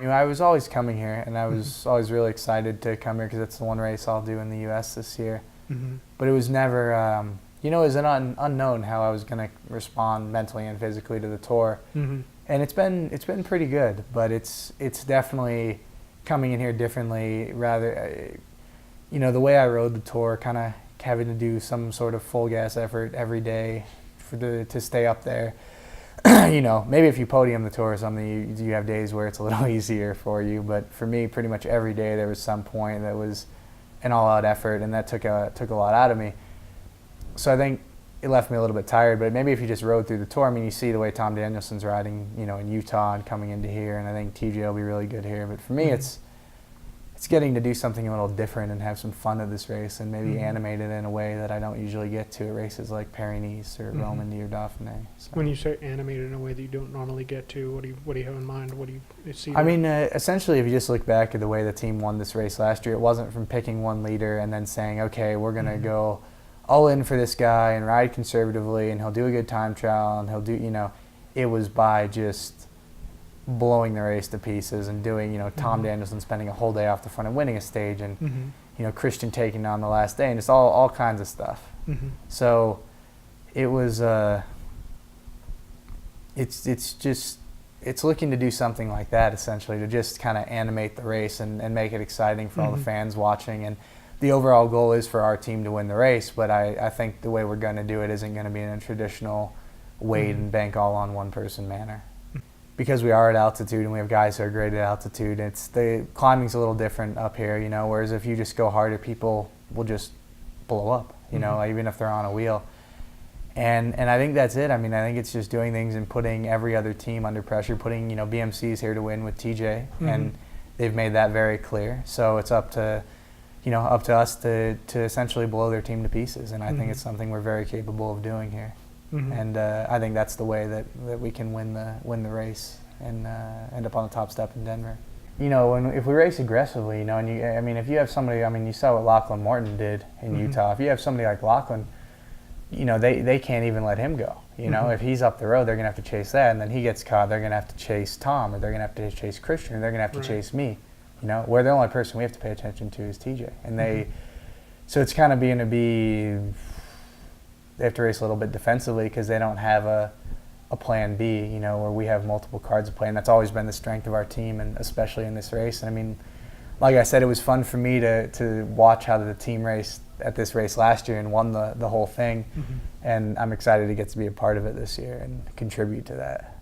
I was always coming here, and I was always really excited to come here because it's the one race I'll do in the U.S. this year. But it was never, it was an unknown how I was going to respond mentally and physically to the tour. And it's been pretty good, but it's definitely coming in here differently. Rather, the way I rode the tour, kind of having to do some sort of full gas effort every day to stay up there. Maybe if you podium the tour or something, you have days where it's a little easier for you. But for me, pretty much every day there was some point that was an all-out effort, and that took a lot out of me. So I think it left me a little bit tired. But maybe if you just rode through the tour, you see the way Tom Danielson's riding, in Utah and coming into here, and I think TJ will be really good here. But for me, it's getting to do something a little different and have some fun at this race, and maybe animate it in a way that I don't usually get to at races like Paris-Nice or Romandy or Dauphiné. So. When you say animate it in a way that you don't normally get to, what do you have in mind? What do you see? Essentially, if you just look back at the way the team won this race last year, it wasn't from picking one leader and then saying, okay, we're going to go all in for this guy and ride conservatively, and he'll do a good time trial, and he'll do, it was by just blowing the race to pieces and doing, Tom Danielson spending a whole day off the front and winning a stage, and Christian taking on the last day, and just all kinds of stuff. So it was it's looking to do something like that, essentially, to just kind of animate the race and make it exciting for all the fans watching. And the overall goal is for our team to win the race, but I think the way we're going to do it isn't going to be in a traditional wait and bank all on one person manner. Because we are at altitude and we have guys who are great at altitude, the climbing's a little different up here, whereas if you just go harder, people will just blow up, even if they're on a wheel. And I think that's it. I think it's just doing things and putting every other team under pressure, putting, BMC's here to win with TJ, and they've made that very clear. So it's up to us to essentially blow their team to pieces, and I think it's something we're very capable of doing here. And I think that's the way that we can win the race and end up on the top step in Denver. If we race aggressively, and if you have somebody, you saw what Lachlan Morton did in Utah. If you have somebody like Lachlan, they can't even let him go. If he's up the road, they're gonna have to chase that, and then he gets caught, they're gonna have to chase Tom, or they're gonna have to chase Christian, or they're gonna have to chase me. Where the only person we have to pay attention to is TJ, and so it's kind of going to be. They have to race a little bit defensively because they don't have a plan B, where we have multiple cards to play, and that's always been the strength of our team, and especially in this race. And like I said, it was fun for me to watch how the team raced at this race last year and won the whole thing, and I'm excited to get to be a part of it this year and contribute to that.